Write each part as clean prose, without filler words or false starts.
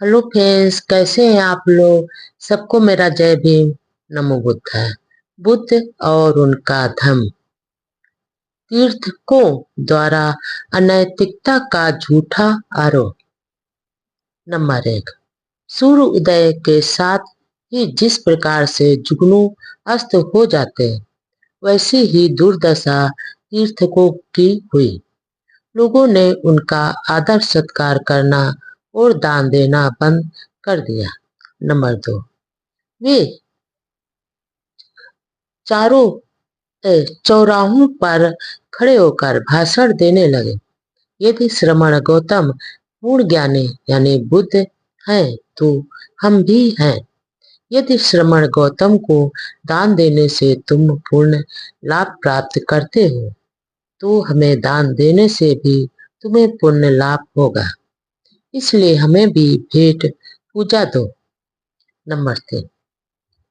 Hello friends, कैसे हैं आप लोग। सबको मेरा जय भीम। नमो बुद्धाय। बुद्ध और उनका धम्म। तीर्थकों द्वारा अनैतिकता का झूठा आरोप। नंबर 1। सूर्य उदय के साथ ही जिस प्रकार से जुगनू अस्त हो जाते हैं, वैसी ही दुर्दशा तीर्थकों की हुई। लोगों ने उनका आदर सत्कार करना और दान देना बंद कर दिया। नंबर 2। वे चारों चौराहों पर खड़े होकर भाषण देने लगे। यदि श्रमण गौतम पूर्ण ज्ञानी यानी बुद्ध हैं तो हम भी हैं। यदि श्रमण गौतम को दान देने से तुम पूर्ण लाभ प्राप्त करते हो तो हमें दान देने से भी तुम्हें पुण्य लाभ होगा। इसलिए हमें भी भेंट पूजा दो। नंबर 3।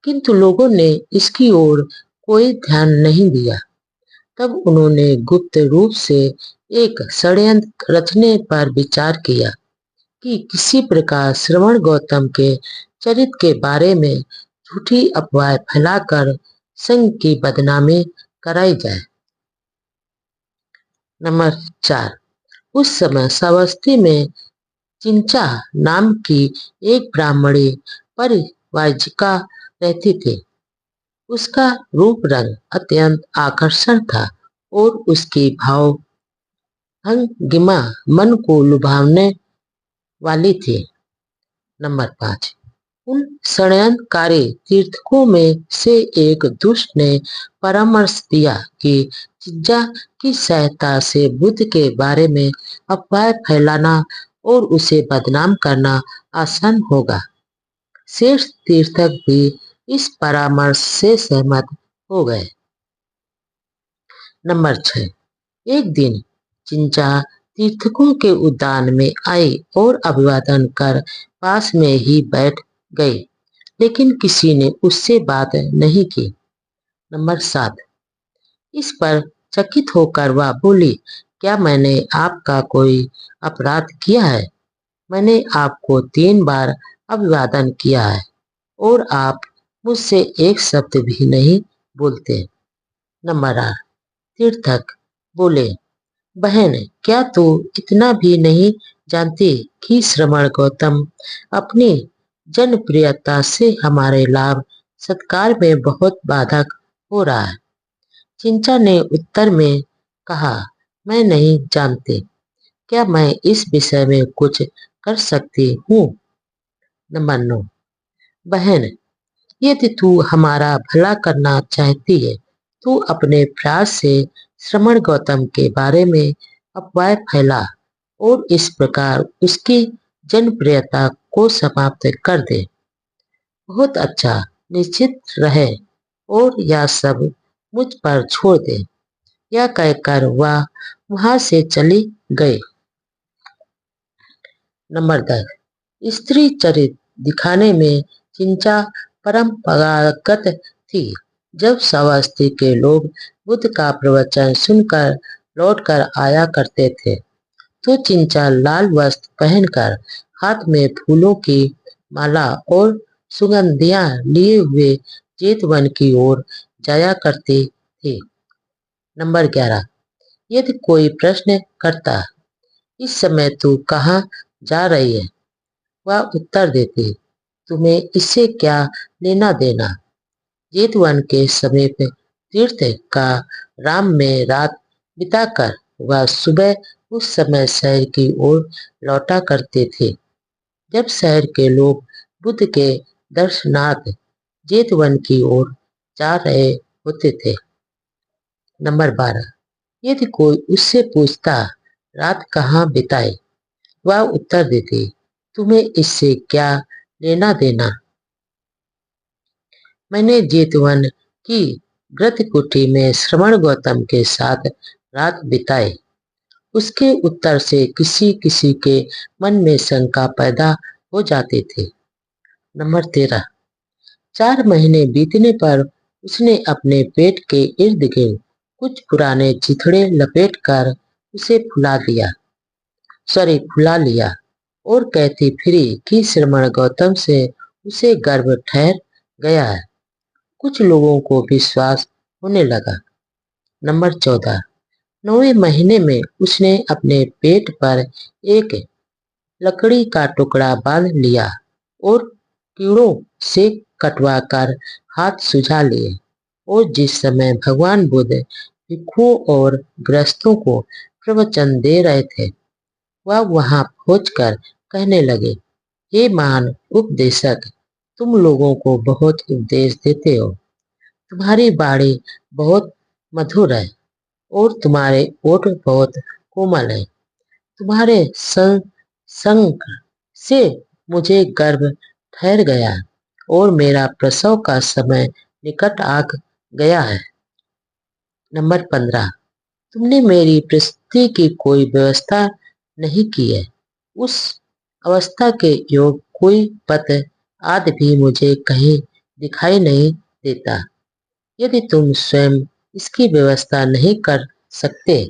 किंतु लोगों ने इसकी ओर कोई ध्यान नहीं दिया। तब उन्होंने गुप्त रूप से एक षड्यंत्र रचने पर विचार किया कि किसी प्रकार श्रवण गौतम के चरित्र के बारे में झूठी अफवाह फैलाकर संघ की बदनामी कराई जाए। नंबर 4। उस समय श्रावस्ती में चिंचा नाम की एक ब्राह्मणी परिव्राजिका रहती थी। उसका रूप रंग अत्यंत आकर्षण था और उसकी भाव भंगिमा मन को लुभावने वाली थी। नंबर 5। उन षड्यंत्रकारी तीर्थकों में से एक दुष्ट ने परामर्श दिया कि चिज्जा की सहायता से बुद्ध के बारे में अफवाह फैलाना और उसे बदनाम करना आसान होगा। शेष तीर्थक भी इस परामर्श से सहमत हो गए। नंबर 6। एक दिन चिंचा तीर्थकों के उद्यान में आई और अभिवादन कर पास में ही बैठ गई, लेकिन किसी ने उससे बात नहीं की। नंबर 7। इस पर चकित होकर वह बोली, क्या मैंने आपका कोई अपराध किया है? मैंने आपको 3 बार अभिवादन किया है और आप मुझसे एक शब्द भी नहीं बोलते। नंबर 8। तीर्थक बोले, बहन, क्या तू इतना भी नहीं जानती कि श्रमण गौतम अपनी जनप्रियता से हमारे लाभ सत्कार में बहुत बाधक हो रहा है। चिंचा ने उत्तर में कहा, मैं नहीं जानती। क्या मैं इस विषय में कुछ कर सकती हूँ? नंबर 9। बहन, यदि तू हमारा भला करना चाहती है तो अपने प्रयास से श्रमण गौतम के बारे में अफवाह फैला और इस प्रकार उसकी जनप्रियता को समाप्त कर दे। बहुत अच्छा, निश्चित रहे और यह सब मुझ पर छोड़ दे। यह कहकर वह वहां से चली गई। नंबर 10। स्त्री चरित्र दिखाने में चिंचा परंपरागत थी। जब श्रावस्ती के लोग बुद्ध का प्रवचन सुनकर लौटकर आया करते थे तो चिंचा लाल वस्त्र पहनकर हाथ में फूलों की माला और सुगंधियां लिए हुए जेतवन की ओर जाया करती थी। नंबर 11। यदि कोई प्रश्न करता, इस समय तू कहाँ जा रही है, वह उत्तर देती, तुम्हें इससे क्या लेना देना। जेतवन के समीप तीर्थ का राम में रात बिताकर वह सुबह उस समय शहर की ओर लौटा करते थे जब शहर के लोग बुद्ध के दर्शनार्थ जेतवन की ओर जा रहे होते थे। नंबर 12। यदि कोई उससे पूछता, रात कहाँ बिताई, वह उत्तर देती, तुम्हें इससे क्या लेना देना। मैंने जेतवन की व्रतकुटी में श्रवण गौतम के साथ रात बिताई। उसके उत्तर से किसी किसी के मन में शंका पैदा हो जाती थी। नंबर 13। 4 महीने बीतने पर उसने अपने पेट के इर्द गिर्द कुछ पुराने चिथड़े लपेट कर उसे फुला लिया। और कहती फिरी कि श्रमण गौतम से उसे गर्भ ठहर गया है। कुछ लोगों को विश्वास होने लगा। नंबर 14। 9वें महीने में उसने अपने पेट पर एक लकड़ी का टुकड़ा बांध लिया और कीड़ों से कटवाकर हाथ सुझा लिए। और जिस समय भगवान बुद्ध भिक्षुओं और गृहस्थों को प्रवचन दे रहे थे, वह वहां पहुंचकर कहने लगे, हे महान उपदेशक, तुम लोगों को बहुत उपदेश देते हो। तुम्हारी वाणी बहुत मधुर है और तुम्हारे ओठ बहुत कोमल है। तुम्हारे संग से मुझे गर्भ ठहर गया और मेरा प्रसव का समय निकट आ गया है। नंबर 15। तुमने मेरी प्रस्तुति की कोई व्यवस्था नहीं की है। उस अवस्था के योग कोई पत्र आदि भी मुझे कहीं दिखाई नहीं देता। यदि तुम स्वयं इसकी व्यवस्था नहीं कर सकते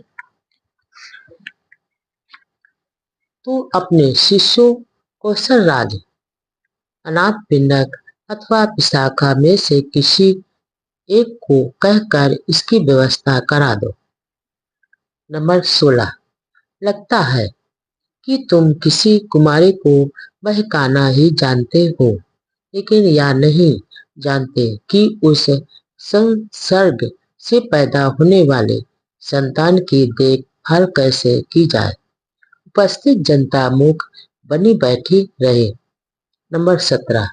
तो अपने शिष्यों कौशलराज, अनाथपिंडक अथवा विशाखा में से किसी एक को कहकर इसकी व्यवस्था करा दो। नंबर 16। लगता है कि तुम किसी कुमारी को बहकाना ही जानते हो, लेकिन यह नहीं जानते कि उस संसर्ग से पैदा होने वाले संतान की देखभाल कैसे की जाए। उपस्थित जनता मूक बनी बैठी रहे। नंबर 17।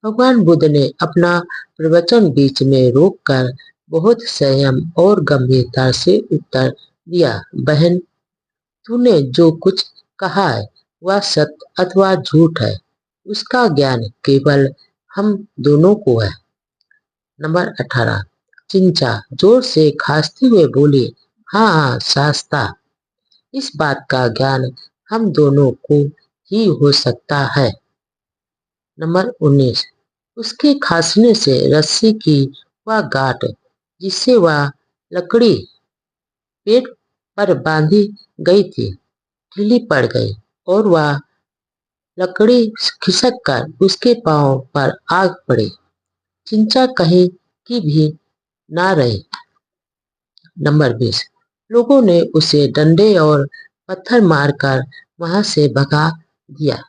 भगवान बुद्ध ने अपना प्रवचन बीच में रोककर बहुत संयम और गंभीरता से उत्तर दिया, बहन, तूने जो कुछ कहा है वह सत्य अथवा झूठ है, उसका ज्ञान केवल हम दोनों को है। नंबर 18। चिंचा जोर से खांसते हुए बोली, हाँ हाँ शास्ता, इस बात का ज्ञान हम दोनों को ही हो सकता है। नंबर 19। उसके खांसने से रस्सी की वह गांठ जिससे वह लकड़ी पेट पर बांधी गई थी ढीली पड़ गई और वह लकड़ी खिसक कर उसके पांव पर आ पड़ी। चिंचा कहीं की भी ना रही। नंबर 20। लोगों ने उसे डंडे और पत्थर मारकर वहां से भगा दिया।